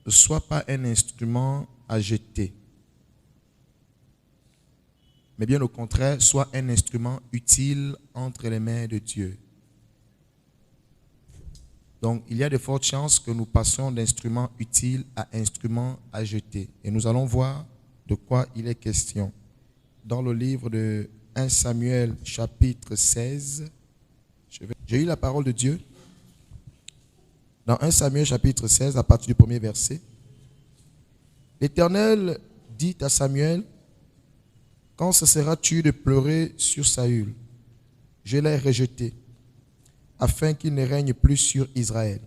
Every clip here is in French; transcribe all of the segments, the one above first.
ne sois pas un instrument à jeter, mais bien au contraire, sois un instrument utile entre les mains de Dieu. Donc, il y a de fortes chances que nous passions d'instruments utiles à instruments à jeter. Et nous allons voir de quoi il est question. Dans le livre de 1 Samuel chapitre 16, j'ai eu la parole de Dieu. Dans 1 Samuel chapitre 16, à partir du premier verset, l'Éternel dit à Samuel, « Quand cesseras-tu de pleurer sur Saül? Je l'ai rejeté, afin qu'il ne règne plus sur Israël. »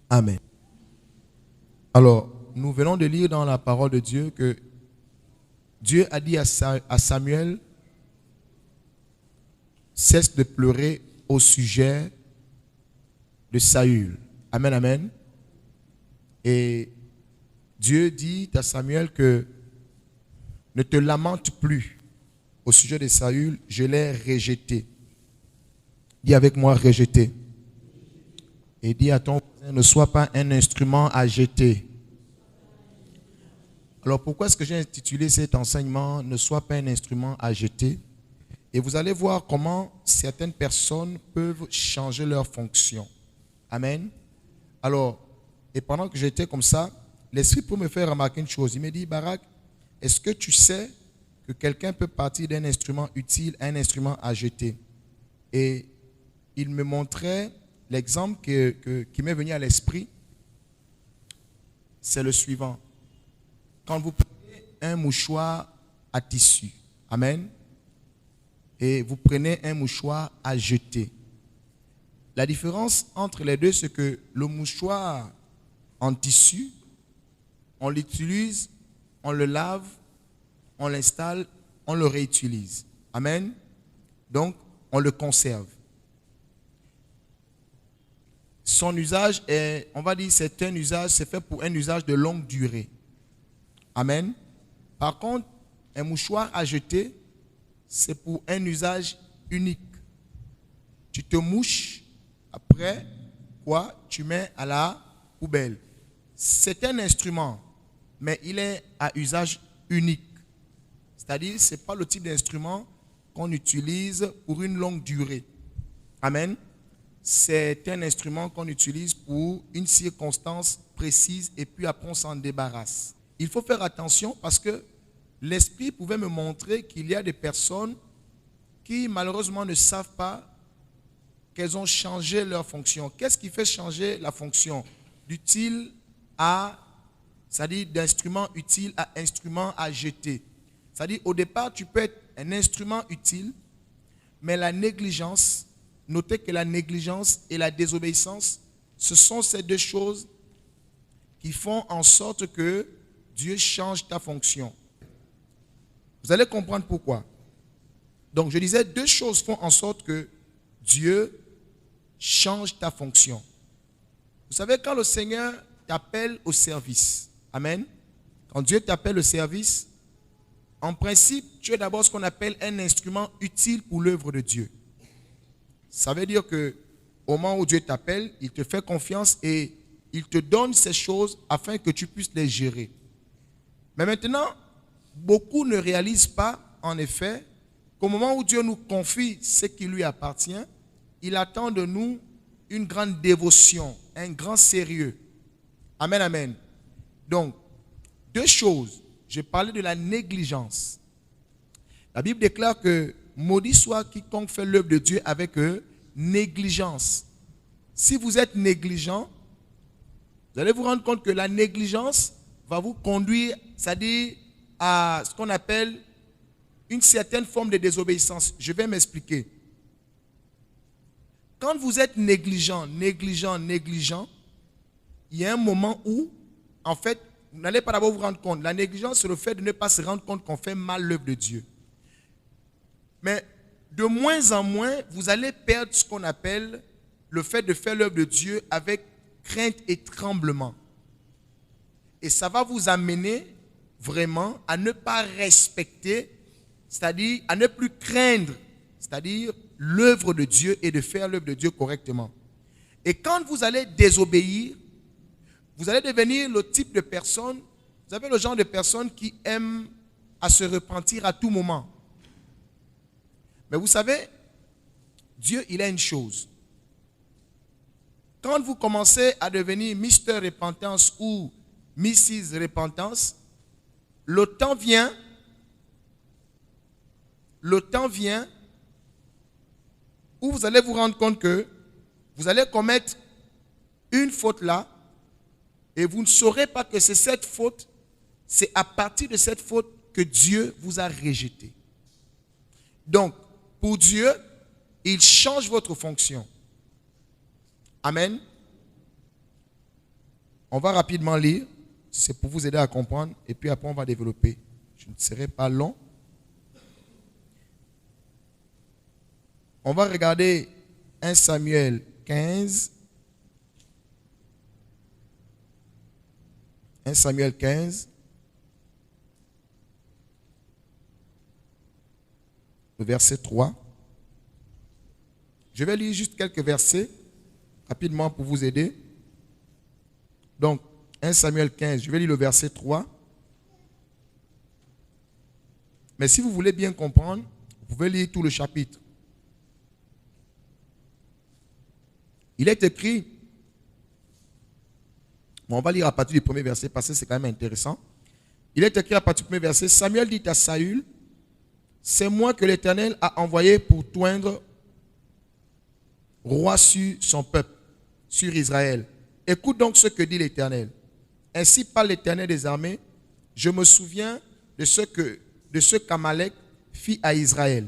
Amen. Alors, nous venons de lire dans la parole de Dieu que Dieu a dit à Samuel, « Cesse de pleurer au sujet de Saül. » Amen, amen. Et Dieu dit à Samuel que ne te lamente plus au sujet de Saül, je l'ai rejeté. Dis avec moi, rejeté. Et dis à ton voisin, ne sois pas un instrument à jeter. Alors pourquoi est-ce que j'ai intitulé cet enseignement, ne sois pas un instrument à jeter? Et vous allez voir comment certaines personnes peuvent changer leur fonction. Amen. Alors, et pendant que j'étais comme ça, l'Esprit peut me faire remarquer une chose. Il me dit, Barak, est-ce que tu sais que quelqu'un peut partir d'un instrument utile à un instrument à jeter? Et il me montrait l'exemple qui m'est venu à l'esprit. C'est le suivant. Quand vous prenez un mouchoir à tissu, amen, et vous prenez un mouchoir à jeter. La différence entre les deux, c'est que le mouchoir en tissu, on l'utilise, on le lave, on l'installe, on le réutilise. Amen. Donc, on le conserve. Son usage est, on va dire, c'est fait pour un usage de longue durée. Amen. Par contre, un mouchoir à jeter, c'est pour un usage unique. Tu te mouches, après, quoi? Tu mets à la poubelle. C'est un instrument, mais il est à usage unique. C'est-à-dire, ce n'est pas le type d'instrument qu'on utilise pour une longue durée. Amen. C'est un instrument qu'on utilise pour une circonstance précise et puis après on s'en débarrasse. Il faut faire attention parce que l'Esprit pouvait me montrer qu'il y a des personnes qui malheureusement ne savent pas qu'elles ont changé leur fonction. Qu'est-ce qui fait changer la fonction d'utile à, c'est-à-dire d'instrument utile à instrument à jeter? C'est-à-dire au départ, tu peux être un instrument utile, mais la négligence, notez que la négligence et la désobéissance, ce sont ces deux choses qui font en sorte que Dieu change ta fonction. Vous allez comprendre pourquoi. Donc je disais, deux choses font en sorte que Dieu change ta fonction. Vous savez, quand le Seigneur t'appelle au service, amen, quand Dieu t'appelle au service, en principe, tu es d'abord ce qu'on appelle un instrument utile pour l'œuvre de Dieu. Ça veut dire que au moment où Dieu t'appelle, il te fait confiance et il te donne ces choses afin que tu puisses les gérer. Mais maintenant, beaucoup ne réalisent pas, en effet, qu'au moment où Dieu nous confie ce qui lui appartient, il attend de nous une grande dévotion, un grand sérieux. Amen, amen. Donc, deux choses. Je parlais de la négligence. La Bible déclare que maudit soit quiconque fait l'œuvre de Dieu avec négligence. Si vous êtes négligent, vous allez vous rendre compte que la négligence va vous conduire, c'est-à-dire à ce qu'on appelle une certaine forme de désobéissance. Je vais m'expliquer. Quand vous êtes négligent, il y a un moment où, en fait, vous n'allez pas d'abord vous rendre compte. La négligence, c'est le fait de ne pas se rendre compte qu'on fait mal l'œuvre de Dieu. Mais de moins en moins, vous allez perdre ce qu'on appelle le fait de faire l'œuvre de Dieu avec crainte et tremblement. Et ça va vous amener vraiment à ne pas respecter, c'est-à-dire à ne plus craindre, c'est-à-dire l'œuvre de Dieu et de faire l'œuvre de Dieu correctement. Et quand vous allez désobéir, vous allez devenir le type de personne, vous avez le genre de personne qui aime à se repentir à tout moment. Mais vous savez, Dieu, il a une chose. Quand vous commencez à devenir Mr. Repentance ou Mrs. Repentance, le temps vient où vous allez vous rendre compte que vous allez commettre une faute là et vous ne saurez pas que c'est cette faute, c'est à partir de cette faute que Dieu vous a rejeté. Donc, pour Dieu, il change votre fonction. Amen. On va rapidement lire, c'est pour vous aider à comprendre, et puis après on va développer. Je ne serai pas long. On va regarder 1 Samuel 15. 1 Samuel 15. Le verset 3. Je vais lire juste quelques versets rapidement pour vous aider. Donc, 1 Samuel 15, je vais lire le verset 3. Mais si vous voulez bien comprendre, vous pouvez lire tout le chapitre. Il est écrit, bon, on va lire à partir du premier verset parce que c'est quand même intéressant. Il est écrit à partir du premier verset, Samuel dit à Saül, c'est moi que l'Éternel a envoyé pour toindre roi sur son peuple, sur Israël. Écoute donc ce que dit l'Éternel. Ainsi parle l'Éternel des armées, je me souviens de ce qu'Amalek fit à Israël,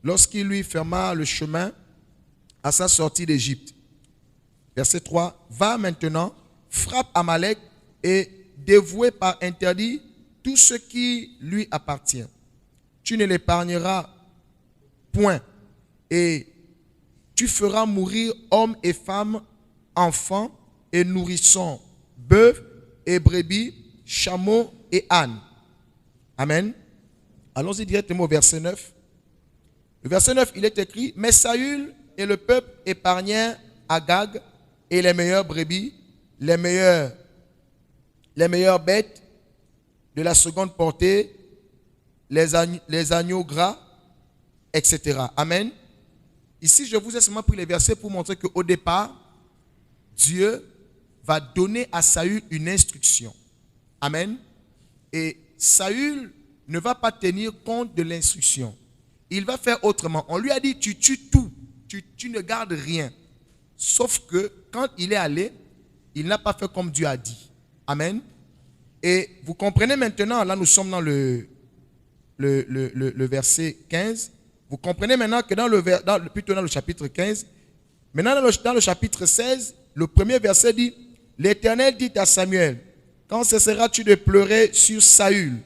lorsqu'il lui ferma le chemin à sa sortie d'Égypte. Verset 3, va maintenant, frappe Amalek et dévouer par interdit tout ce qui lui appartient. Tu ne l'épargneras point et tu feras mourir hommes et femmes, enfants et nourrissons, bœufs et brebis, chameaux et ânes. Amen. Allons-y directement au verset 9. Le verset 9, il est écrit, mais Saül et le peuple épargnèrent Agag et les meilleures brebis, les meilleures bêtes de la seconde portée, les agneaux gras, etc. Amen. Ici, je vous ai seulement pris les versets pour montrer qu'au départ, Dieu va donner à Saül une instruction. Amen. Et Saül ne va pas tenir compte de l'instruction. Il va faire autrement. On lui a dit, tu tues tout, tu ne gardes rien. Sauf que quand il est allé, il n'a pas fait comme Dieu a dit. Amen. Et vous comprenez maintenant, là nous sommes dans le verset 15. Vous comprenez maintenant que plutôt dans le chapitre 15, maintenant dans le chapitre 16, le premier verset dit, l'Éternel dit à Samuel, quand cesseras-tu de pleurer sur Saül?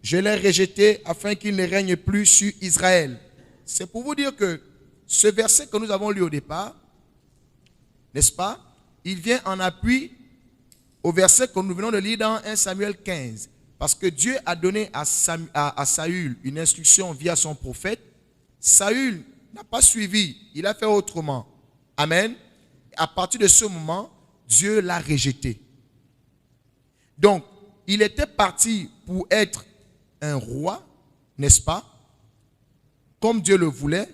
Je l'ai rejeté afin qu'il ne règne plus sur Israël. C'est pour vous dire que ce verset que nous avons lu au départ, n'est-ce pas? Il vient en appui au verset que nous venons de lire dans 1 Samuel 15. Parce que Dieu a donné à Saül une instruction via son prophète. Saül n'a pas suivi, il a fait autrement. Amen. À partir de ce moment, Dieu l'a rejeté. Donc, il était parti pour être un roi, n'est-ce pas? Comme Dieu le voulait.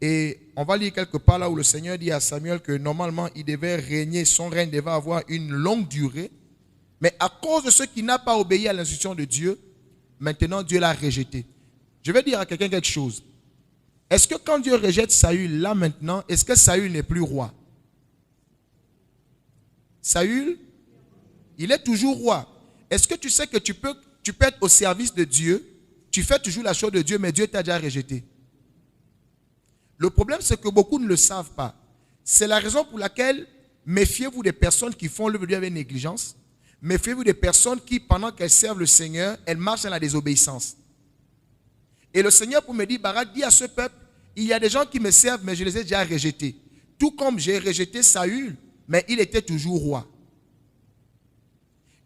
Et on va lire quelque part là où le Seigneur dit à Samuel que normalement il devait régner, son règne devait avoir une longue durée. Mais à cause de ce qui n'a pas obéi à l'instruction de Dieu, maintenant Dieu l'a rejeté. Je vais dire à quelqu'un quelque chose. Est-ce que quand Dieu rejette Saül là maintenant, est-ce que Saül n'est plus roi? Saül, il est toujours roi. Est-ce que tu sais que tu peux être au service de Dieu, tu fais toujours la chose de Dieu, mais Dieu t'a déjà rejeté? Le problème, c'est que beaucoup ne le savent pas. C'est la raison pour laquelle méfiez-vous des personnes qui font l'œuvre de Dieu avec négligence. Méfiez-vous des personnes qui, pendant qu'elles servent le Seigneur, elles marchent dans la désobéissance. Et le Seigneur, pour me dire, Barak, dit à ce peuple, il y a des gens qui me servent, mais je les ai déjà rejetés. Tout comme j'ai rejeté Saül, mais il était toujours roi.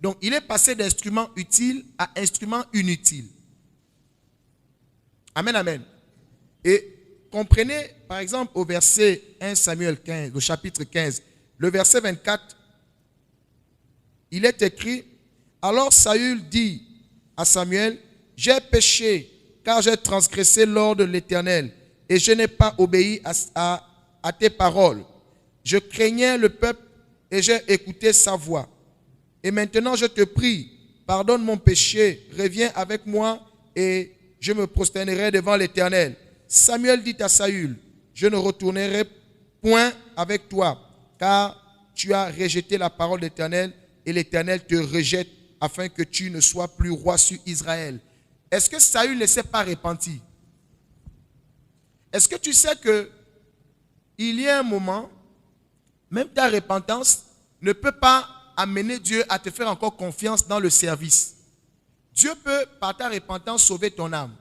Donc, il est passé d'instrument utile à instrument inutile. Amen, amen. Et comprenez, par exemple, au verset 1 Samuel 15, au chapitre 15, le verset 24, il est écrit, alors Saül dit à Samuel, j'ai péché car j'ai transgressé l'ordre de l'Éternel et je n'ai pas obéi à tes paroles. Je craignais le peuple et j'ai écouté sa voix. Et maintenant je te prie, pardonne mon péché, reviens avec moi et je me prosternerai devant l'Éternel. Samuel dit à Saül, je ne retournerai point avec toi, car tu as rejeté la parole de l'Éternel et l'Éternel te rejette afin que tu ne sois plus roi sur Israël. Est-ce que Saül ne s'est pas repenti? Est-ce que tu sais que il y a un moment, même ta repentance ne peut pas amener Dieu à te faire encore confiance dans le service. Dieu peut, par ta repentance, sauver ton âme.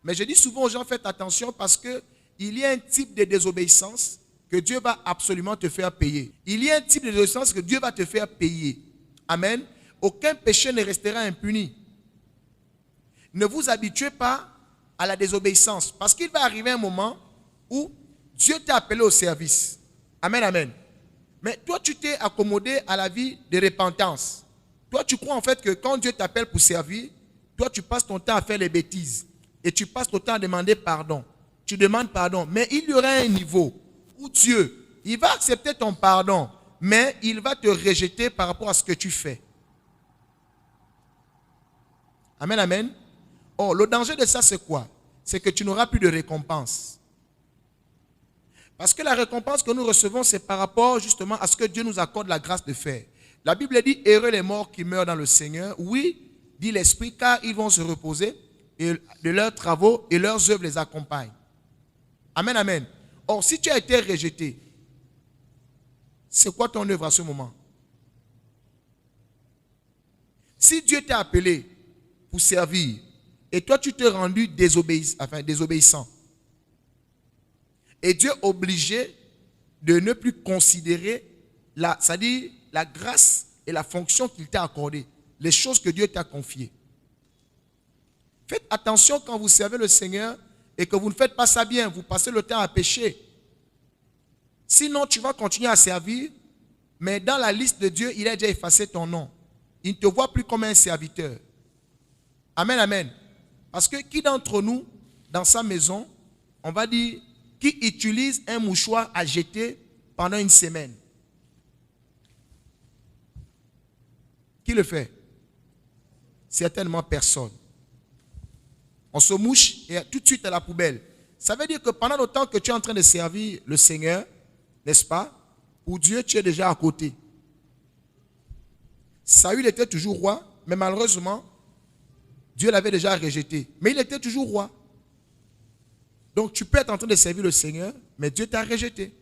Mais je dis souvent aux gens, faites attention parce qu'il y a un type de désobéissance que Dieu va absolument te faire payer. Il y a un type de désobéissance que Dieu va te faire payer. Amen. Aucun péché ne restera impuni. Ne vous habituez pas à la désobéissance parce qu'il va arriver un moment où Dieu t'a appelé au service. Amen, amen. Mais toi, tu t'es accommodé à la vie de repentance. Toi, tu crois en fait que quand Dieu t'appelle pour servir, toi, tu passes ton temps à faire les bêtises. Et tu passes ton temps à demander pardon. Tu demandes pardon. Mais il y aura un niveau où Dieu, il va accepter ton pardon, mais il va te rejeter par rapport à ce que tu fais. Amen, amen. Oh, le danger de ça, c'est quoi? C'est que tu n'auras plus de récompense. Parce que la récompense que nous recevons, c'est par rapport justement à ce que Dieu nous accorde la grâce de faire. La Bible dit, heureux les morts qui meurent dans le Seigneur. Oui, dit l'Esprit, car ils vont se reposer de leurs travaux et leurs œuvres les accompagnent. Amen, amen. Or, si tu as été rejeté, c'est quoi ton œuvre à ce moment? Si Dieu t'a appelé pour servir et toi tu t'es rendu désobéissant, et Dieu est obligé de ne plus considérer c'est-à-dire la grâce et la fonction qu'il t'a accordée, les choses que Dieu t'a confiées. Faites attention quand vous servez le Seigneur et que vous ne faites pas ça bien, vous passez le temps à pécher. Sinon, tu vas continuer à servir, mais dans la liste de Dieu, il a déjà effacé ton nom. Il ne te voit plus comme un serviteur. Amen, amen. Parce que qui d'entre nous, dans sa maison, on va dire, qui utilise un mouchoir à jeter pendant une semaine? Qui le fait? Certainement personne. On se mouche et tout de suite à la poubelle. Ça veut dire que pendant le temps que tu es en train de servir le Seigneur, n'est-ce pas? Pour Dieu, tu es déjà à côté. Saül était toujours roi, mais malheureusement, Dieu l'avait déjà rejeté. Mais il était toujours roi. Donc tu peux être en train de servir le Seigneur, mais Dieu t'a rejeté.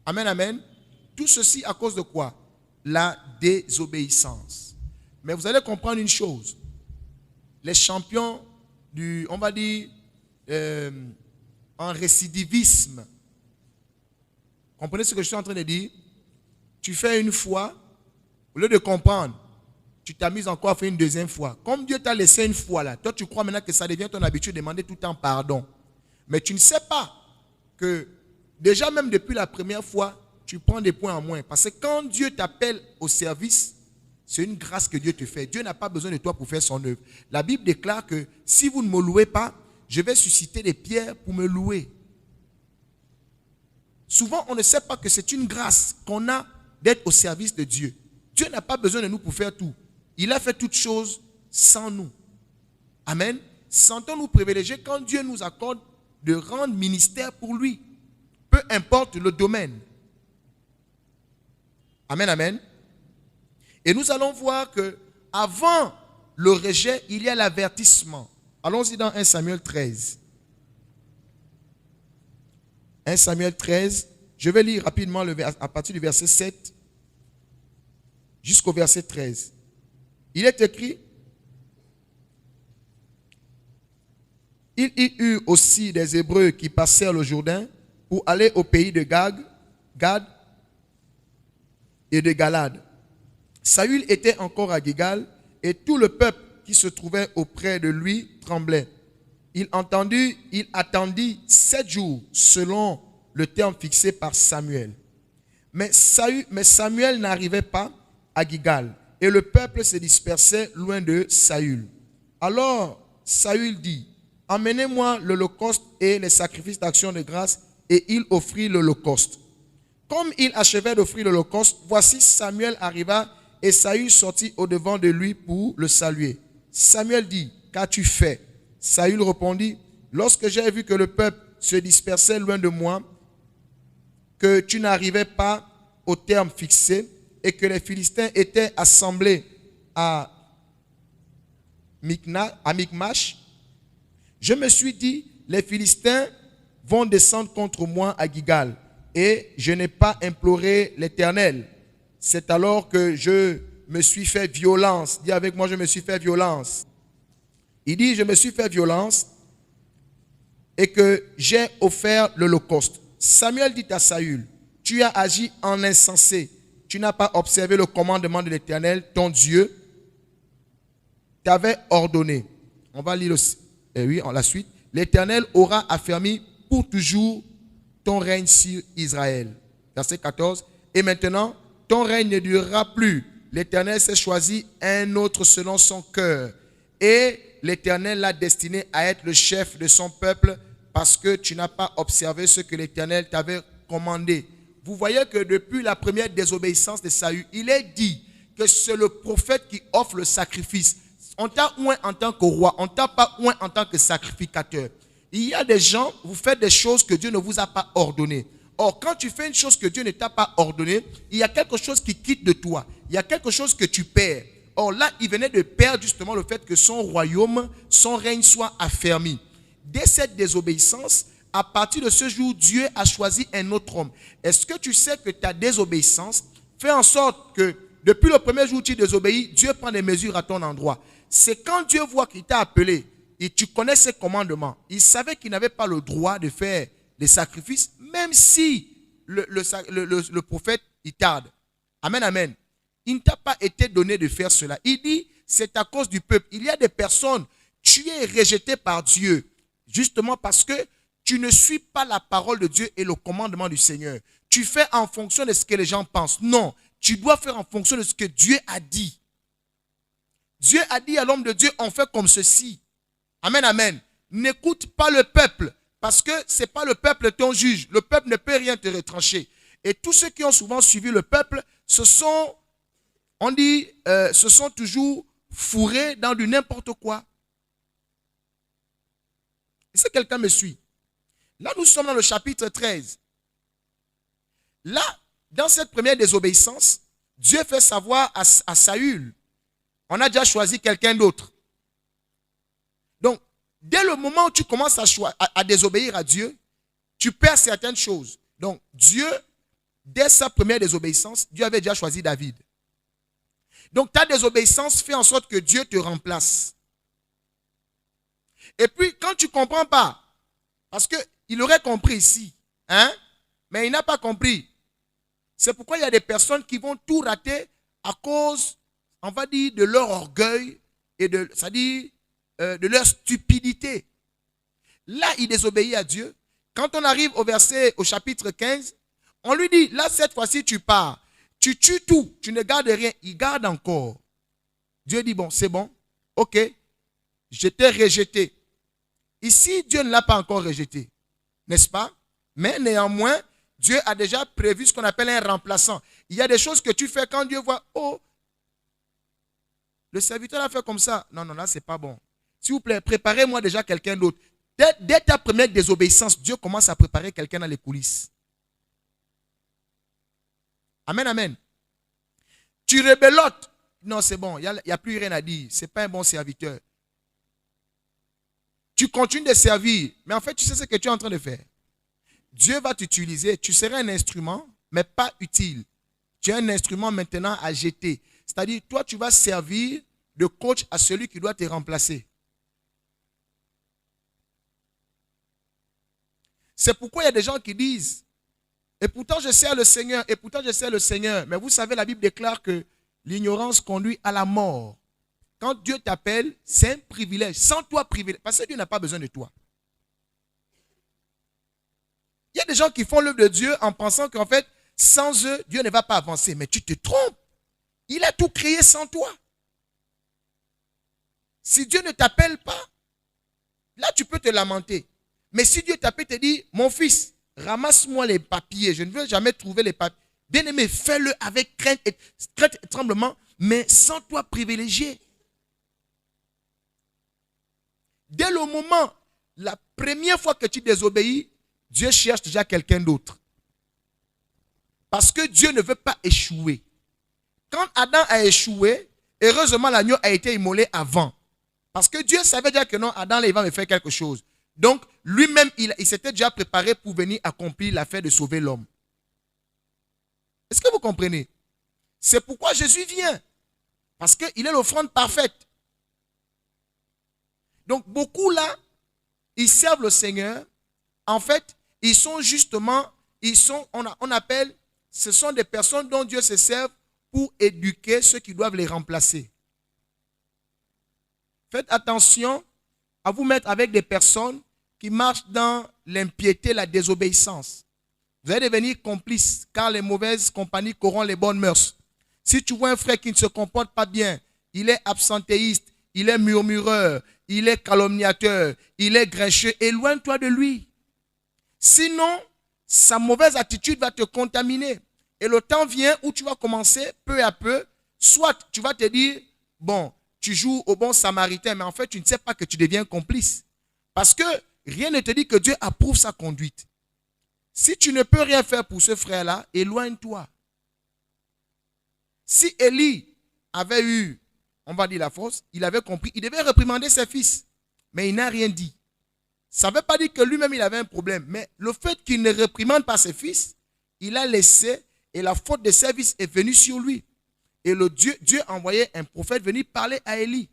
Amen, amen. Tout ceci à cause de quoi? La désobéissance. Mais vous allez comprendre une chose. Les champions on va dire, en récidivisme. Comprenez ce que je suis en train de dire? Tu fais une fois, au lieu de comprendre, tu t'amuses encore à faire une deuxième fois. Comme Dieu t'a laissé une fois là, toi tu crois maintenant que ça devient ton habitude de demander tout le temps pardon. Mais tu ne sais pas que déjà même depuis la première fois, tu prends des points en moins. Parce que quand Dieu t'appelle au service, c'est une grâce que Dieu te fait. Dieu n'a pas besoin de toi pour faire son œuvre. La Bible déclare que si vous ne me louez pas, je vais susciter des pierres pour me louer. Souvent, on ne sait pas que c'est une grâce qu'on a d'être au service de Dieu. Dieu n'a pas besoin de nous pour faire tout. Il a fait toutes choses sans nous. Amen. Sentons-nous privilégiés quand Dieu nous accorde de rendre ministère pour lui. Peu importe le domaine. Amen, amen. Et nous allons voir que avant le rejet, il y a l'avertissement. Allons-y dans 1 Samuel 13. 1 Samuel 13, je vais lire rapidement à partir du verset 7 jusqu'au verset 13. Il est écrit, il y eut aussi des Hébreux qui passèrent le Jourdain pour aller au pays de Gad et de Galad. Saül était encore à Gilgal et tout le peuple qui se trouvait auprès de lui tremblait. Il attendit 7 jours selon le terme fixé par Samuel. Mais Samuel n'arrivait pas à Gilgal, et le peuple se dispersait loin de Saül. Alors Saül dit, emmenez-moi l'holocauste et les sacrifices d'action de grâce, et il offrit l'holocauste. Comme il achevait d'offrir l'holocauste, voici Samuel arriva, et Saül sortit au-devant de lui pour le saluer. Samuel dit, qu'as-tu fait? Saül répondit, lorsque j'ai vu que le peuple se dispersait loin de moi, que tu n'arrivais pas au terme fixé, et que les Philistins étaient assemblés à Michmash, je me suis dit, les Philistins vont descendre contre moi à Gilgal, et je n'ai pas imploré l'Éternel. C'est alors que je me suis fait violence. Dis avec moi, je me suis fait violence. Il dit, je me suis fait violence et que j'ai offert l'holocauste. Samuel dit à Saül, tu as agi en insensé. Tu n'as pas observé le commandement de l'Éternel, ton Dieu t'avait ordonné. On va lire la suite. L'Éternel aura affermi pour toujours ton règne sur Israël. Verset 14. Et maintenant, ton règne ne durera plus. L'Éternel s'est choisi un autre selon son cœur. Et l'Éternel l'a destiné à être le chef de son peuple parce que tu n'as pas observé ce que l'Éternel t'avait commandé. Vous voyez que depuis la première désobéissance de Saül, il est dit que c'est le prophète qui offre le sacrifice. On t'a oint en tant que roi, on t'a pas oint en tant que sacrificateur. Il y a des gens, vous faites des choses que Dieu ne vous a pas ordonnées. Or, quand tu fais une chose que Dieu ne t'a pas ordonnée, il y a quelque chose qui quitte de toi. Il y a quelque chose que tu perds. Or là, il venait de perdre justement le fait que son royaume, son règne soit affermi. Dès cette désobéissance, à partir de ce jour, Dieu a choisi un autre homme. Est-ce que tu sais que ta désobéissance fait en sorte que depuis le premier jour où tu désobéis, Dieu prend des mesures à ton endroit. C'est quand Dieu voit qu'il t'a appelé et tu connais ses commandements. Il savait qu'il n'avait pas le droit de faire des sacrifices, même si le prophète il tarde. Amen, amen. Il ne t'a pas été donné de faire cela. Il dit, c'est à cause du peuple. Il y a des personnes, tu es rejeté par Dieu, justement parce que tu ne suis pas la parole de Dieu et le commandement du Seigneur. Tu fais en fonction de ce que les gens pensent. Non, tu dois faire en fonction de ce que Dieu a dit. Dieu a dit à l'homme de Dieu, on fait comme ceci. Amen, amen. N'écoute pas le peuple, parce que ce n'est pas le peuple ton juge. Le peuple ne peut rien te retrancher. Et tous ceux qui ont souvent suivi le peuple, se sont toujours fourrés dans du n'importe quoi. Est-ce que quelqu'un me suit? Là, nous sommes dans le chapitre 13. Là, dans cette première désobéissance, Dieu fait savoir à Saül, on a déjà choisi quelqu'un d'autre. Donc, dès le moment où tu commences à désobéir à Dieu, tu perds certaines choses. Donc, Dieu, dès sa première désobéissance, Dieu avait déjà choisi David. Donc, ta désobéissance fait en sorte que Dieu te remplace. Et puis, quand tu ne comprends pas, parce qu'il aurait compris ici, hein, mais il n'a pas compris. C'est pourquoi il y a des personnes qui vont tout rater à cause, on va dire, de leur orgueil et c'est-à-dire de leur stupidité. Là, il désobéit à Dieu. Quand on arrive au chapitre 15, on lui dit, là, cette fois-ci, tu pars. Tu tues tout, tu ne gardes rien. Il garde encore. Dieu dit, bon, c'est bon, ok, je t'ai rejeté. Ici, Dieu ne l'a pas encore rejeté, n'est-ce pas? Mais néanmoins, Dieu a déjà prévu ce qu'on appelle un remplaçant. Il y a des choses que tu fais quand Dieu voit, oh, le serviteur a fait comme ça. Non, non, là, c'est pas bon. S'il vous plaît, préparez-moi déjà quelqu'un d'autre. Dès ta première désobéissance, Dieu commence à préparer quelqu'un dans les coulisses. Amen, amen. Tu rebellotes. Non, c'est bon, il n'y a plus rien à dire. Ce n'est pas un bon serviteur. Tu continues de servir, mais en fait, tu sais ce que tu es en train de faire. Dieu va t'utiliser. Tu seras un instrument, mais pas utile. Tu es un instrument maintenant à jeter. C'est-à-dire, toi, tu vas servir de coach à celui qui doit te remplacer. C'est pourquoi il y a des gens qui disent, et pourtant je sers le Seigneur, et pourtant je sers le Seigneur. Mais vous savez, la Bible déclare que l'ignorance conduit à la mort. Quand Dieu t'appelle, c'est un privilège. Sans toi, privilège. Parce que Dieu n'a pas besoin de toi. Il y a des gens qui font l'œuvre de Dieu en pensant qu'en fait, Sans eux, Dieu ne va pas avancer. Mais tu te trompes. Il a tout créé sans toi. Si Dieu ne t'appelle pas, là tu peux te lamenter. Mais si Dieu t'appelle et te dit, mon fils, ramasse-moi les papiers. Je ne veux jamais trouver les papiers. Bien-aimé, fais-le avec crainte et tremblement, mais sans toi privilégié. Dès le moment, la première fois que tu désobéis, Dieu cherche déjà quelqu'un d'autre. Parce que Dieu ne veut pas échouer. Quand Adam a échoué, heureusement l'agneau a été immolé avant. Parce que Dieu savait déjà que non, Adam là, il va me faire quelque chose. Donc, lui-même, il s'était déjà préparé pour venir accomplir l'affaire de sauver l'homme. Est-ce que vous comprenez? C'est pourquoi Jésus vient. Parce qu'il est l'offrande parfaite. Donc, beaucoup là, ils servent le Seigneur. En fait, ils sont justement, on appelle, ce sont des personnes dont Dieu se sert pour éduquer ceux qui doivent les remplacer. Faites attention à vous mettre avec des personnes qui marchent dans l'impiété, la désobéissance. Vous allez devenir complices car les mauvaises compagnies corrompent les bonnes mœurs. Si tu vois un frère qui ne se comporte pas bien, il est absentéiste, il est murmureur, il est calomniateur, il est grincheux, éloigne-toi de lui. Sinon, sa mauvaise attitude va te contaminer. Et le temps vient où tu vas commencer peu à peu, soit tu vas te dire, bon, tu joues au bon samaritain, mais en fait, tu ne sais pas que tu deviens complice. Parce que rien ne te dit que Dieu approuve sa conduite. Si tu ne peux rien faire pour ce frère-là, éloigne-toi. Si Élie avait eu, on va dire la force, il avait compris, il devait réprimander ses fils. Mais il n'a rien dit. Ça ne veut pas dire que lui-même il avait un problème. Mais le fait qu'il ne réprimande pas ses fils, il a laissé et la faute de ses fils est venue sur lui. Et Dieu a envoyé un prophète venir parler à Élie.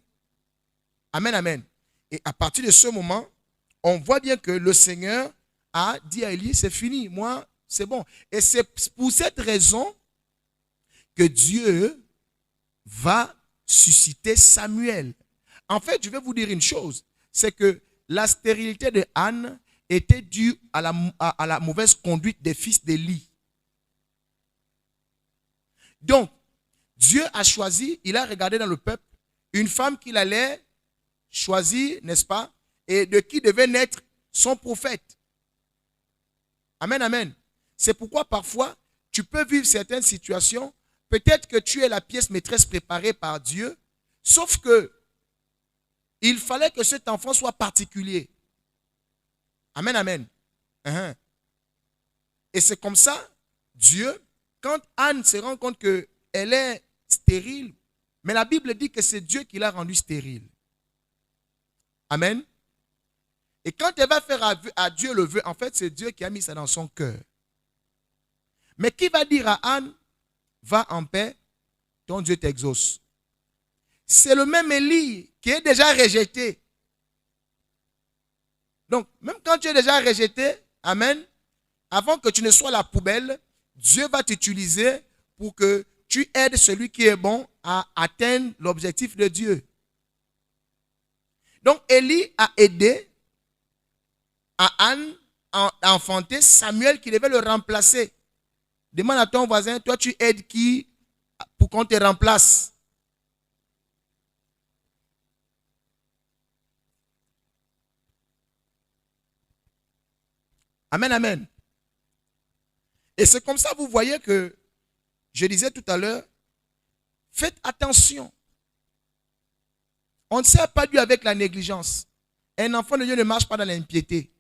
Amen, amen. Et à partir de ce moment, on voit bien que le Seigneur a dit à Élie, c'est fini, moi, c'est bon. Et c'est pour cette raison que Dieu va susciter Samuel. En fait, je vais vous dire une chose, c'est que la stérilité de Anne était due à la mauvaise conduite des fils d'Élie. Donc, Dieu a choisi, il a regardé dans le peuple, une femme qu'il allait choisir, n'est-ce pas, et de qui devait naître son prophète. Amen, amen. C'est pourquoi parfois, tu peux vivre certaines situations, peut-être que tu es la pièce maîtresse préparée par Dieu, sauf que il fallait que cet enfant soit particulier. Amen, amen. Et c'est comme ça, Dieu, quand Anne se rend compte qu'elle est stérile, mais la Bible dit que c'est Dieu qui l'a rendue stérile. Amen. Et quand elle va faire à Dieu le vœu, en fait, c'est Dieu qui a mis ça dans son cœur. Mais qui va dire à Anne, va en paix, ton Dieu t'exauce. C'est le même Élie qui est déjà rejeté. Donc, même quand tu es déjà rejeté, amen, avant que tu ne sois la poubelle, Dieu va t'utiliser pour que tu aides celui qui est bon à atteindre l'objectif de Dieu. Donc, Élie a aidé à Anne à enfanter Samuel qui devait le remplacer. Demande à ton voisin, toi tu aides qui pour qu'on te remplace? Amen, amen. Et c'est comme ça, vous voyez que, je disais tout à l'heure, faites attention. On ne sert pas Dieu avec la négligence. Un enfant de Dieu ne marche pas dans l'impiété.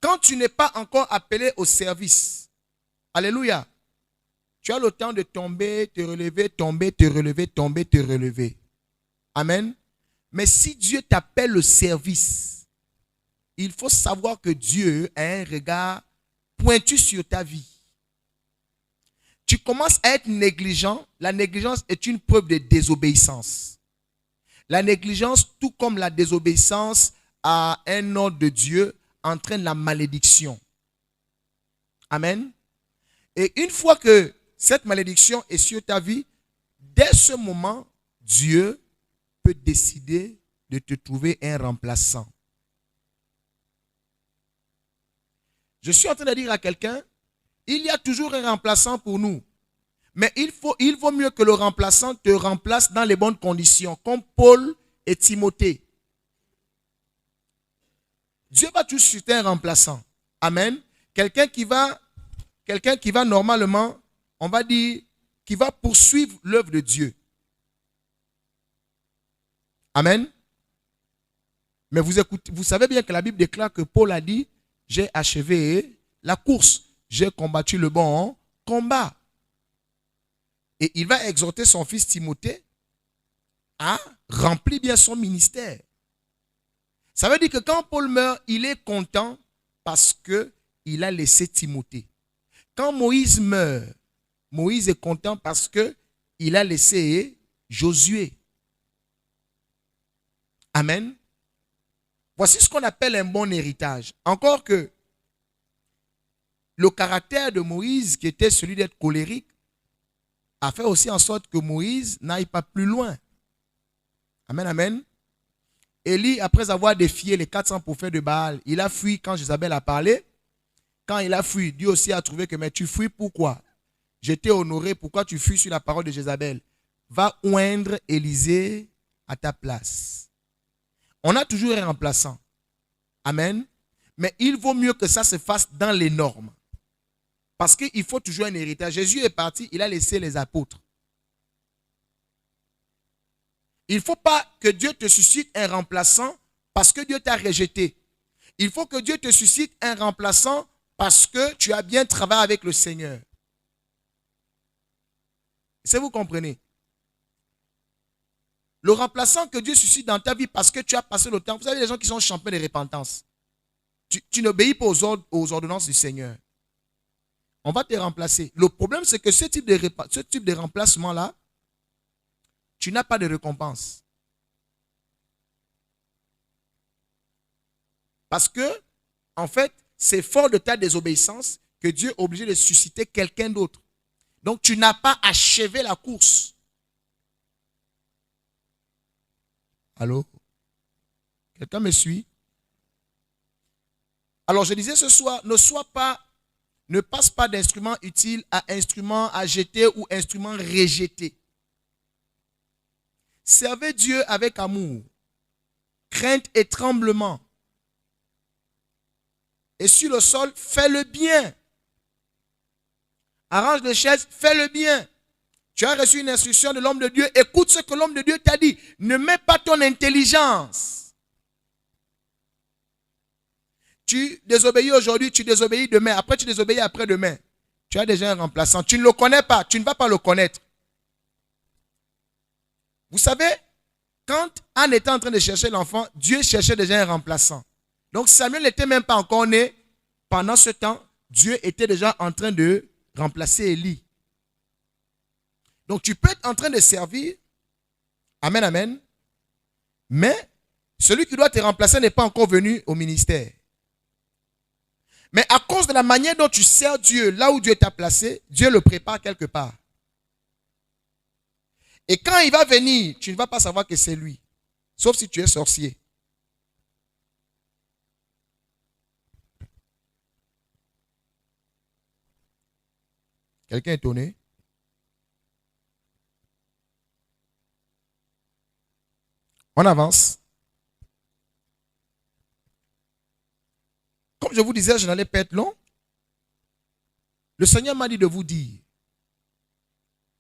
Quand tu n'es pas encore appelé au service, alléluia, tu as le temps de tomber, te relever, tomber, te relever, tomber, te relever. Amen. Mais si Dieu t'appelle au service, il faut savoir que Dieu a un regard pointu sur ta vie. Tu commences à être négligent. La négligence est une preuve de désobéissance. La négligence, tout comme la désobéissance à un ordre de Dieu, entraîne la malédiction. Amen. Et une fois que cette malédiction est sur ta vie, dès ce moment, Dieu peut décider de te trouver un remplaçant. Je suis en train de dire à quelqu'un, Il y a toujours un remplaçant pour nous. Mais il vaut mieux que le remplaçant te remplace dans les bonnes conditions, comme Paul et Timothée. Dieu va toujours susciter un remplaçant. Amen. Quelqu'un qui va normalement, on va dire, qui va poursuivre l'œuvre de Dieu. Amen. Mais vous savez bien que la Bible déclare que Paul a dit, j'ai achevé la course, j'ai combattu le bon combat. Et il va exhorter son fils Timothée à remplir bien son ministère. Ça veut dire que quand Paul meurt, il est content parce qu'il a laissé Timothée. Quand Moïse meurt, Moïse est content parce qu'il a laissé Josué. Amen. Voici ce qu'on appelle un bon héritage. Encore que le caractère de Moïse, qui était celui d'être colérique, a fait aussi en sorte que Moïse n'aille pas plus loin. Amen, amen. Élie, après avoir défié les 400 prophètes de Baal, il a fui quand Jézabel a parlé. Quand il a fui, Dieu aussi a trouvé que, mais tu fuis pourquoi? Je t'ai honoré, pourquoi tu fuis sur la parole de Jézabel? Va oindre Élisée à ta place. On a toujours un remplaçant. Amen. Mais il vaut mieux que ça se fasse dans les normes. Parce qu'il faut toujours un héritage. Jésus est parti, il a laissé les apôtres. Il ne faut pas que Dieu te suscite un remplaçant parce que Dieu t'a rejeté. Il faut que Dieu te suscite un remplaçant parce que tu as bien travaillé avec le Seigneur. Est-ce que vous comprenez? Le remplaçant que Dieu suscite dans ta vie parce que tu as passé le temps. Vous savez, les gens qui sont champions de repentance. Tu n'obéis pas aux ordonnances du Seigneur. On va te remplacer. Le problème, c'est que ce type de remplacement-là, tu n'as pas de récompense. Parce que, en fait, c'est fort de ta désobéissance que Dieu est obligé de susciter quelqu'un d'autre. Donc, tu n'as pas achevé la course. Allô? Quelqu'un me suit? Alors, je disais ce soir, ne passe pas d'instrument utile à instrument à jeter ou instrument rejeté. Servez Dieu avec amour, crainte et tremblement. Et sur le sol, fais le bien. Arrange les chaises, fais le bien. Tu as reçu une instruction de l'homme de Dieu, écoute ce que l'homme de Dieu t'a dit. Ne mets pas ton intelligence. Tu désobéis aujourd'hui, tu désobéis demain, après tu désobéis après-demain. Tu as déjà un remplaçant. Tu ne le connais pas, tu ne vas pas le connaître. Vous savez, quand Anne était en train de chercher l'enfant, Dieu cherchait déjà un remplaçant. Donc Samuel n'était même pas encore né. Pendant ce temps, Dieu était déjà en train de remplacer Élie. Donc tu peux être en train de servir. Amen, amen. Mais celui qui doit te remplacer n'est pas encore venu au ministère. Mais à cause de la manière dont tu sers Dieu, là où Dieu t'a placé, Dieu le prépare quelque part. Et quand il va venir, tu ne vas pas savoir que c'est lui. Sauf si tu es sorcier. Quelqu'un est étonné? On avance. Comme je vous disais, je n'allais pas être long. Le Seigneur m'a dit de vous dire,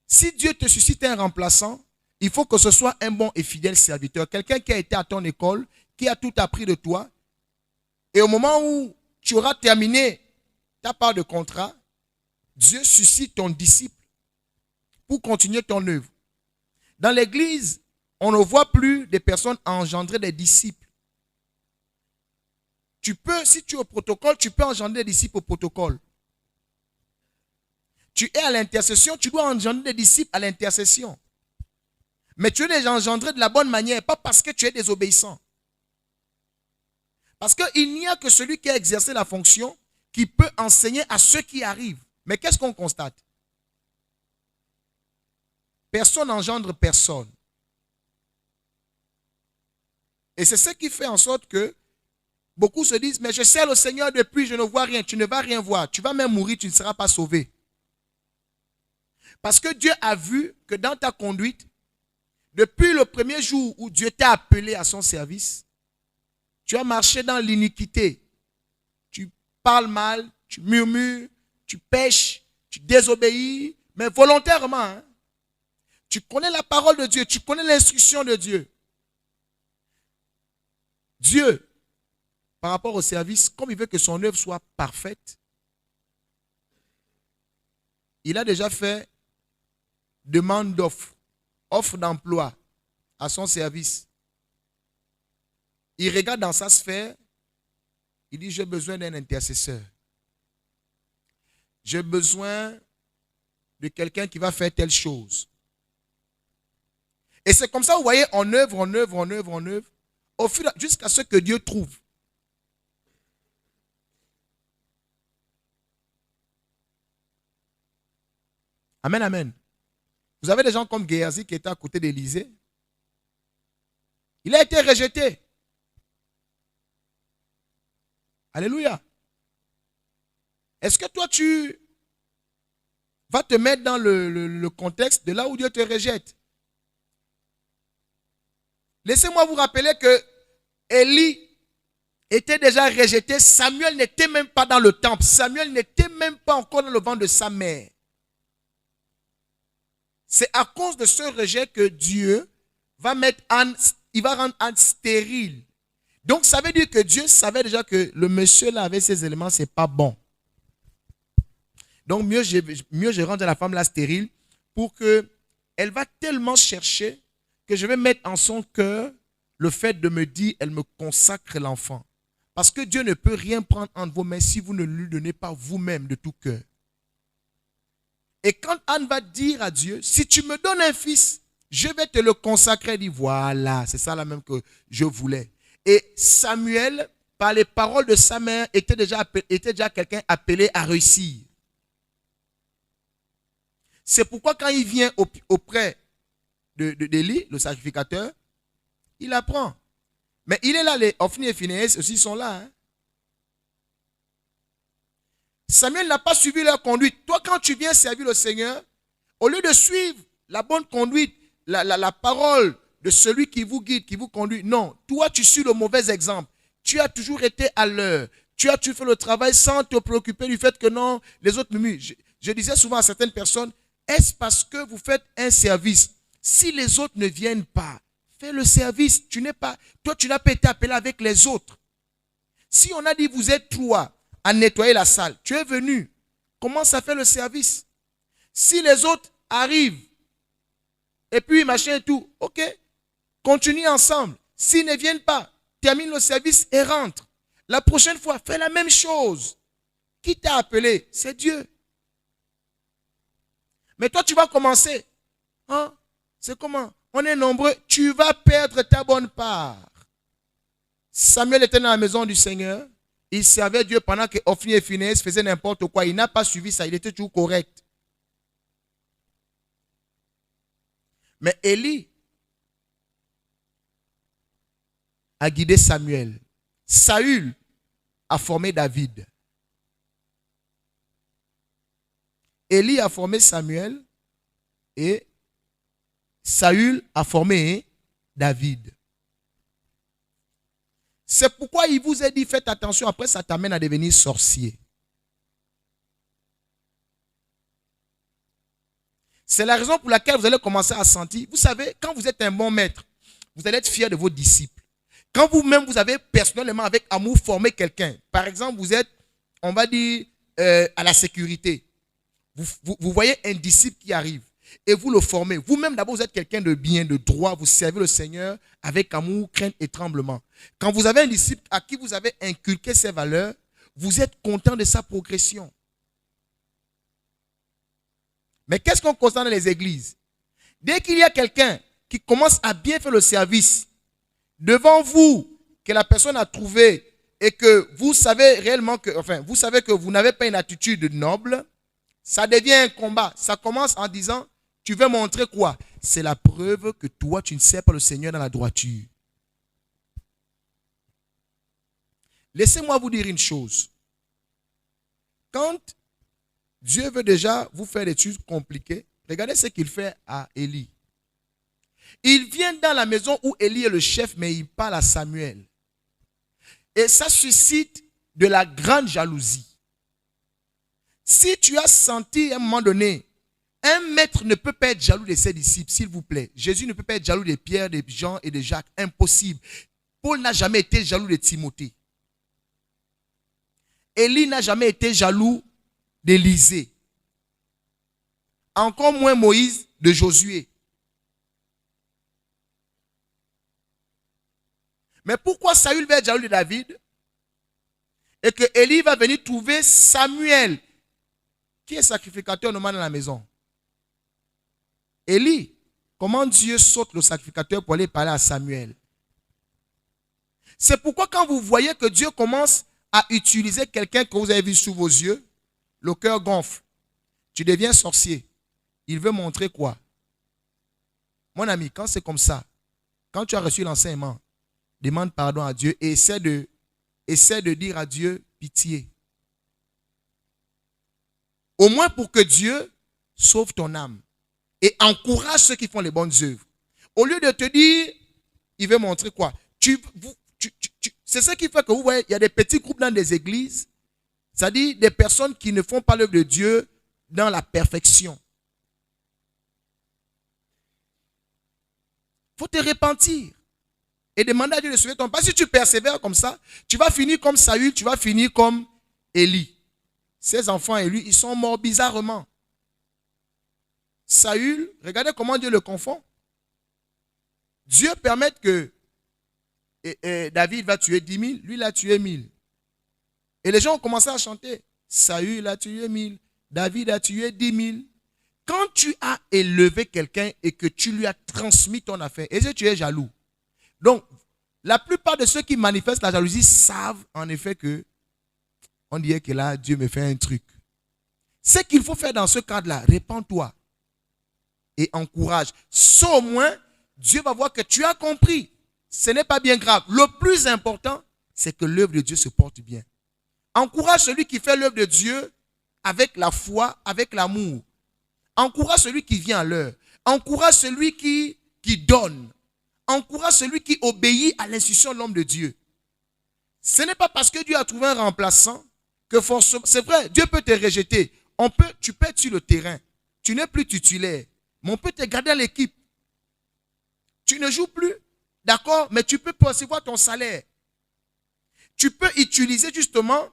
si Dieu te suscite un remplaçant, il faut que ce soit un bon et fidèle serviteur. Quelqu'un qui a été à ton école, qui a tout appris de toi. Et au moment où tu auras terminé ta part de contrat, Dieu suscite ton disciple pour continuer ton œuvre. Dans l'église, on ne voit plus des personnes engendrer des disciples. Tu peux, si tu es au protocole, tu peux engendrer des disciples au protocole. Tu es à l'intercession, tu dois engendrer des disciples à l'intercession. Mais tu dois les engendrer de la bonne manière, pas parce que tu es désobéissant. Parce qu'il n'y a que celui qui a exercé la fonction qui peut enseigner à ceux qui arrivent. Mais qu'est-ce qu'on constate? Personne n'engendre personne. Et c'est ce qui fait en sorte que Beaucoup se disent, mais je sers le Seigneur depuis, je ne vois rien. Tu ne vas rien voir. Tu vas même mourir, tu ne seras pas sauvé. Parce que Dieu a vu que dans ta conduite, depuis le premier jour où Dieu t'a appelé à son service, tu as marché dans l'iniquité. Tu parles mal, tu murmures, tu pèches, tu désobéis, mais volontairement. Hein? Tu connais la parole de Dieu, tu connais l'instruction de Dieu. Dieu, par rapport au service, comme il veut que son œuvre soit parfaite, il a déjà fait demande d'offre, offre d'emploi à son service. Il regarde dans sa sphère, il dit, j'ai besoin d'un intercesseur. J'ai besoin de quelqu'un qui va faire telle chose. Et c'est comme ça, vous voyez, en œuvre, au fur jusqu'à ce que Dieu trouve. Amen, amen. Vous avez des gens comme Géasi qui était à côté d'Élysée. Il a été rejeté. Alléluia. Est-ce que toi, tu vas te mettre dans le contexte de là où Dieu te rejette? Laissez-moi vous rappeler que Élie était déjà rejeté. Samuel n'était même pas dans le temple. Samuel n'était même pas encore dans le ventre de sa mère. C'est à cause de ce rejet que Dieu va mettre Anne, il va rendre Anne stérile. Donc ça veut dire que Dieu savait déjà que le monsieur là avec ses éléments, c'est pas bon. Donc mieux je rends la femme là stérile pour que elle va tellement chercher que je vais mettre en son cœur le fait de me dire elle me consacre l'enfant. Parce que Dieu ne peut rien prendre entre vos mains si vous ne lui donnez pas vous-même de tout cœur. Et quand Anne va dire à Dieu, si tu me donnes un fils, je vais te le consacrer. Elle dit, voilà, c'est ça la même que je voulais. Et Samuel, par les paroles de sa mère, était déjà quelqu'un appelé à réussir. C'est pourquoi quand il vient auprès d'Élie, le sacrificateur, il apprend. Mais il est là, les Ophni et Phinehas aussi sont là. Hein? Samuel n'a pas suivi leur conduite. Toi, quand tu viens servir le Seigneur, au lieu de suivre la bonne conduite, la parole de celui qui vous guide, qui vous conduit, non, toi, tu suis le mauvais exemple. Tu as toujours été à l'heure. Tu fais le travail sans te préoccuper du fait que non, les autres murmurent. Je disais souvent à certaines personnes, est-ce parce que vous faites un service? Si les autres ne viennent pas, fais le service. Toi, tu n'as pas été appelé avec les autres. Si on a dit, vous êtes trois à nettoyer la salle, tu es venu, commence à faire le service. Si les autres arrivent, et puis machin et tout, ok, continue ensemble. S'ils ne viennent pas, termine le service et rentre. La prochaine fois, fais la même chose. Qui t'a appelé? C'est Dieu. Mais toi, tu vas commencer. Hein? C'est comment? On est nombreux. Tu vas perdre ta bonne part. Samuel était dans la maison du Seigneur. Il servait Dieu pendant que Ophni et Phinehas faisaient n'importe quoi. Il n'a pas suivi ça. Il était toujours correct. Mais Élie a guidé Samuel. Saül a formé David. Élie a formé Samuel et Saül a formé David. C'est pourquoi il vous a dit, faites attention, après ça t'amène à devenir sorcier. C'est la raison pour laquelle vous allez commencer à sentir, vous savez, quand vous êtes un bon maître, vous allez être fier de vos disciples. Quand vous-même, vous avez personnellement, avec amour, formé quelqu'un. Par exemple, vous êtes, on va dire, à la sécurité. Vous voyez un disciple qui arrive et vous le formez. Vous-même, d'abord, vous êtes quelqu'un de bien, de droit. Vous servez le Seigneur avec amour, crainte et tremblement. Quand vous avez un disciple à qui vous avez inculqué ces valeurs, vous êtes content de sa progression. Mais qu'est-ce qu'on constate dans les églises? Dès qu'il y a quelqu'un qui commence à bien faire le service, devant vous, que la personne a trouvé et que vous savez réellement que, vous savez que vous n'avez pas une attitude noble, ça devient un combat. Ça commence en disant, tu veux montrer quoi? C'est la preuve que toi, tu ne sers pas le Seigneur dans la droiture. Laissez-moi vous dire une chose. Quand Dieu veut déjà vous faire des choses compliquées, regardez ce qu'il fait à Élie. Il vient dans la maison où Élie est le chef, mais il parle à Samuel. Et ça suscite de la grande jalousie. Si tu as senti à un moment donné, un maître ne peut pas être jaloux de ses disciples, s'il vous plaît. Jésus ne peut pas être jaloux de Pierre, de Jean et de Jacques. Impossible. Paul n'a jamais été jaloux de Timothée. Élie n'a jamais été jaloux d'Élisée. Encore moins Moïse de Josué. Mais pourquoi Saül va être jaloux de David? Et que Élie va venir trouver Samuel, qui est sacrificateur normalement dans la maison. Élie, comment Dieu saute le sacrificateur pour aller parler à Samuel? C'est pourquoi quand vous voyez que Dieu commence à utiliser quelqu'un que vous avez vu sous vos yeux, le cœur gonfle. Tu deviens sorcier. Il veut montrer quoi? Mon ami, quand c'est comme ça, quand tu as reçu l'enseignement, demande pardon à Dieu et essaie de dire à Dieu pitié. Au moins pour que Dieu sauve ton âme et encourage ceux qui font les bonnes œuvres. Au lieu de te dire, il veut montrer quoi? C'est ce qui fait que vous voyez, il y a des petits groupes dans des églises, c'est-à-dire des personnes qui ne font pas l'œuvre de Dieu dans la perfection. Il faut te repentir et demander à Dieu de sauver ton pas. Si tu persévères comme ça, tu vas finir comme Saül, tu vas finir comme Élie. Ses enfants et lui, ils sont morts bizarrement. Saül, regardez comment Dieu le confond. Dieu permet que David va tuer 10 000, lui il a tué 1000. Et les gens ont commencé à chanter. Saül a tué 1000, David a tué 10 000. Quand tu as élevé quelqu'un et que tu lui as transmis ton affaire, et que tu es jaloux. Donc, la plupart de ceux qui manifestent la jalousie savent en effet que on dirait que là, Dieu me fait un truc. Ce qu'il faut faire dans ce cadre-là, répands-toi et encourage. Ça au moins, Dieu va voir que tu as compris. Ce n'est pas bien grave. Le plus important, c'est que l'œuvre de Dieu se porte bien. Encourage celui qui fait l'œuvre de Dieu avec la foi, avec l'amour. Encourage celui qui vient à l'heure. Encourage celui qui donne. Encourage celui qui obéit à l'instruction de l'homme de Dieu. Ce n'est pas parce que Dieu a trouvé un remplaçant que forcément, c'est vrai, Dieu peut te rejeter. Tu peux être sur le terrain. Tu n'es plus titulaire. Mais on peut te garder à l'équipe. Tu ne joues plus, d'accord, mais tu peux percevoir ton salaire. Tu peux utiliser justement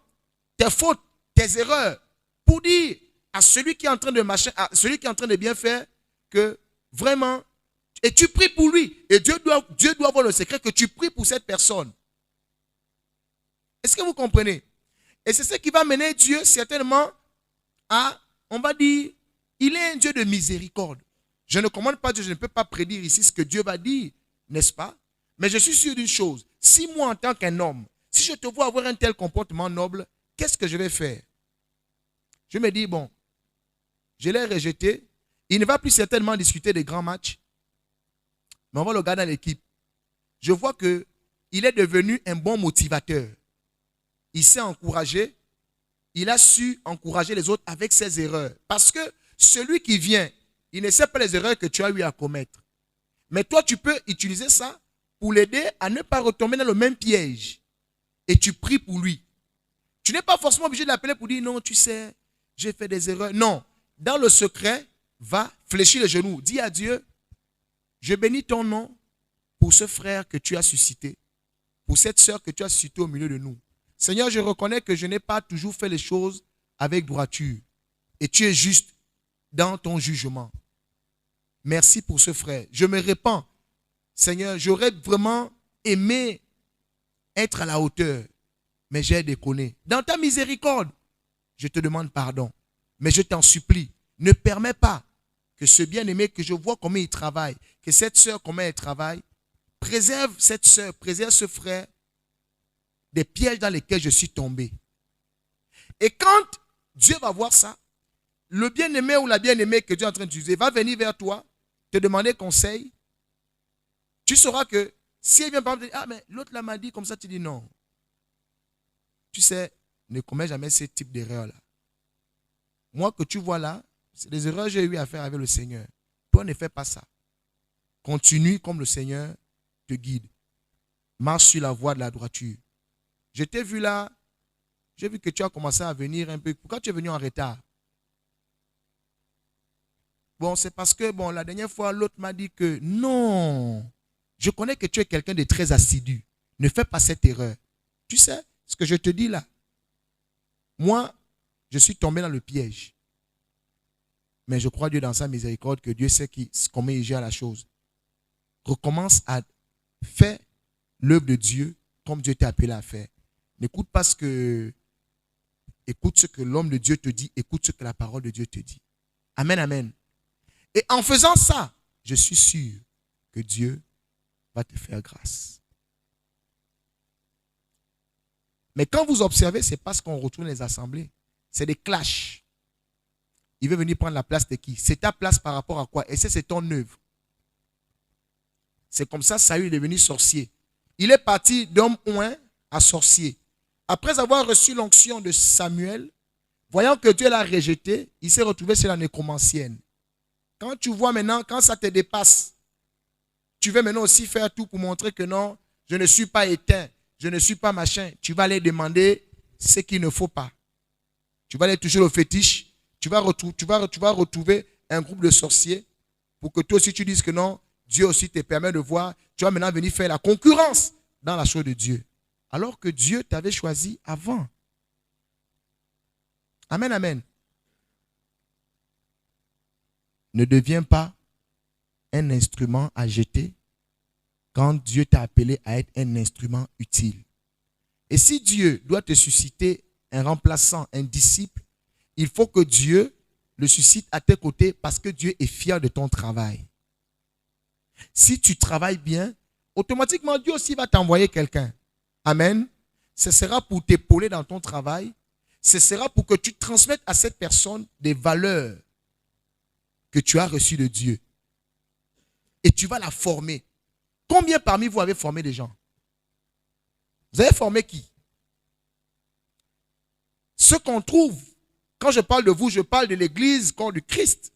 tes fautes, tes erreurs, pour dire à celui qui est en train de marcher, à celui qui est en train de bien faire, que vraiment, et tu pries pour lui. Et Dieu doit avoir le secret que tu pries pour cette personne. Est-ce que vous comprenez? Et c'est ce qui va mener Dieu certainement à, on va dire, il est un Dieu de miséricorde. Je ne commande pas Dieu, je ne peux pas prédire ici ce que Dieu va dire, n'est-ce pas? Mais je suis sûr d'une chose, si moi en tant qu'un homme, si je te vois avoir un tel comportement noble, qu'est-ce que je vais faire? Je me dis, bon, je l'ai rejeté, il ne va plus certainement discuter des grands matchs, mais on va le garder dans l'équipe. Je vois qu'il est devenu un bon motivateur. Il s'est encouragé, il a su encourager les autres avec ses erreurs. Parce que celui qui vient, il ne sait pas les erreurs que tu as eu à commettre. Mais toi, tu peux utiliser ça pour l'aider à ne pas retomber dans le même piège. Et tu pries pour lui. Tu n'es pas forcément obligé de l'appeler pour dire non, tu sais, j'ai fait des erreurs. Non, dans le secret, va fléchir les genoux. Dis à Dieu, je bénis ton nom pour ce frère que tu as suscité, pour cette sœur que tu as suscitée au milieu de nous. Seigneur, je reconnais que je n'ai pas toujours fait les choses avec droiture. Et tu es juste dans ton jugement. Merci pour ce frère. Je me répands. Seigneur, j'aurais vraiment aimé être à la hauteur, mais j'ai déconné. Dans ta miséricorde, je te demande pardon. Mais je t'en supplie, ne permets pas que ce bien-aimé, que je vois comment il travaille, que cette sœur, comment elle travaille, préserve cette sœur, préserve ce frère des pièges dans lesquels je suis tombé. Et quand Dieu va voir ça, le bien-aimé ou la bien-aimée que Dieu est en train d'utiliser va venir vers toi, te demander conseil. Tu sauras que si elle vient par exemple dire, ah mais l'autre là m'a dit comme ça, tu dis non. tu sais, ne commets jamais ce type d'erreur-là. Moi que tu vois là, c'est des erreurs que j'ai eu à faire avec le Seigneur. Toi, ne fais pas ça. Continue comme le Seigneur te guide. Marche sur la voie de la droiture. Je t'ai vu là, j'ai vu que tu as commencé à venir un peu. Pourquoi tu es venu en retard? Bon, c'est parce que, bon, la dernière fois, l'autre m'a dit que non, je connais que tu es quelqu'un de très assidu. Ne fais pas cette erreur. Tu sais ce que je te dis là? Moi, je suis tombé dans le piège. Mais je crois Dieu dans sa miséricorde que Dieu sait comment il gère la chose. Recommence à faire l'œuvre de Dieu comme Dieu t'a appelé à faire. N'écoute pas écoute ce que l'homme de Dieu te dit, écoute ce que la parole de Dieu te dit. Amen, amen. Et en faisant ça, je suis sûr que Dieu va te faire grâce. Mais quand vous observez, c'est parce qu'on retourne les assemblées. C'est des clashs. Il veut venir prendre la place de qui? C'est ta place par rapport à quoi? Et c'est ton œuvre. C'est comme ça, Saül est devenu sorcier. Il est parti d'homme ouin à sorcier. Après avoir reçu l'onction de Samuel, voyant que Dieu l'a rejeté, il s'est retrouvé sur la nécromancienne. Quand tu vois maintenant, quand ça te dépasse, tu veux maintenant aussi faire tout pour montrer que non, je ne suis pas éteint, je ne suis pas machin. Tu vas aller demander ce qu'il ne faut pas. Tu vas aller toucher le fétiche. Tu vas retrouver un groupe de sorciers pour que toi aussi tu dises que non, Dieu aussi te permet de voir. Tu vas maintenant venir faire la concurrence dans la chose de Dieu. Alors que Dieu t'avait choisi avant. Amen, amen. Ne deviens pas un instrument à jeter quand Dieu t'a appelé à être un instrument utile. Et si Dieu doit te susciter un remplaçant, un disciple, il faut que Dieu le suscite à tes côtés parce que Dieu est fier de ton travail. Si tu travailles bien, automatiquement Dieu aussi va t'envoyer quelqu'un. Amen. Ce sera pour t'épauler dans ton travail. Ce sera pour que tu transmettes à cette personne des valeurs que tu as reçues de Dieu. Et tu vas la former. Combien parmi vous avez formé des gens? Vous avez formé qui? Ce qu'on trouve, quand je parle de vous, je parle de l'église, corps du Christ.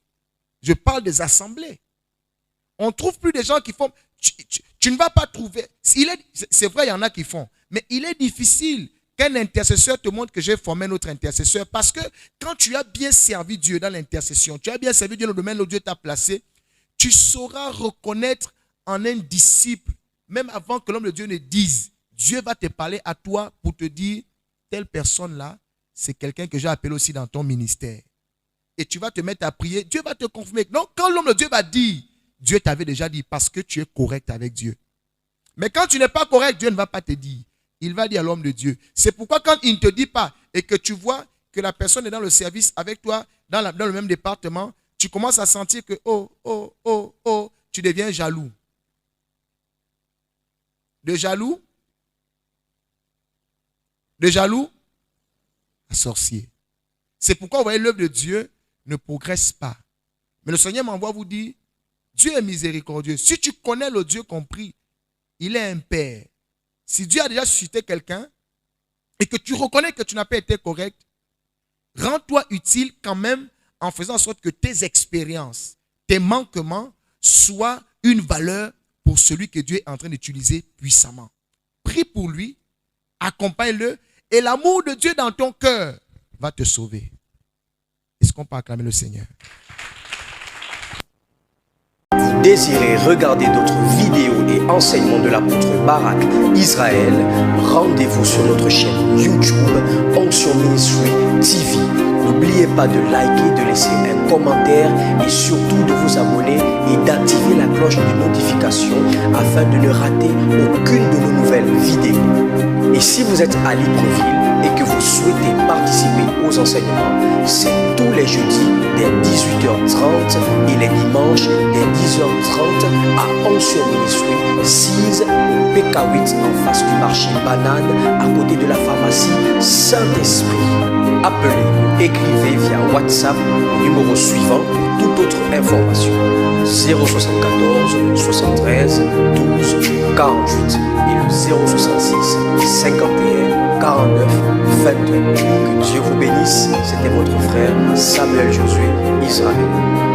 Je parle des assemblées. On ne trouve plus des gens qui font. Tu ne vas pas trouver. C'est vrai, il y en a qui font. Mais il est difficile qu'un intercesseur te montre que j'ai formé notre intercesseur. Parce que quand tu as bien servi Dieu dans l'intercession, tu as bien servi Dieu dans le domaine où Dieu t'a placé, tu sauras reconnaître en un disciple, même avant que l'homme de Dieu ne dise, Dieu va te parler à toi pour te dire, telle personne-là, c'est quelqu'un que j'ai appelé aussi dans ton ministère. Et tu vas te mettre à prier, Dieu va te confirmer. Donc quand l'homme de Dieu va dire, Dieu t'avait déjà dit parce que tu es correct avec Dieu. Mais quand tu n'es pas correct, Dieu ne va pas te dire. Il va dire à l'homme de Dieu. C'est pourquoi quand il ne te dit pas et que tu vois que la personne est dans le service avec toi, dans le même département, tu commences à sentir que, tu deviens jaloux. De jaloux à sorcier. C'est pourquoi vous voyez l'œuvre de Dieu ne progresse pas. Mais le Seigneur m'envoie vous dire, Dieu est miséricordieux. Si tu connais le Dieu compris, il est un père. Si Dieu a déjà suscité quelqu'un et que tu reconnais que tu n'as pas été correct, rends-toi utile quand même en faisant en sorte que tes expériences, tes manquements soient une valeur pour celui que Dieu est en train d'utiliser puissamment. Prie pour lui, accompagne-le et l'amour de Dieu dans ton cœur va te sauver. Est-ce qu'on peut acclamer le Seigneur? Vous désirez regarder d'autres vidéos et enseignements de l'apôtre Barak Israël, rendez-vous sur notre chaîne YouTube Onction Ministry TV. N'oubliez pas de liker, de laisser un commentaire et surtout de vous abonner et d'activer la cloche de notification afin de ne rater aucune de nos nouvelles vidéos. Et si vous êtes à Libreville et que vous souhaitez participer aux enseignements, c'est tous les jeudis dès 18h30 et les dimanches dès 10h30 à Onction Ministry 6 au PK8 en face du marché Banane à côté de la pharmacie Saint-Esprit. Appelez ou écrivez via WhatsApp au numéro suivant pour toute autre information 074 73 12 40. 48 et le 066 51 49 22. Que Dieu vous bénisse. C'était votre frère Samuel Josué Israël.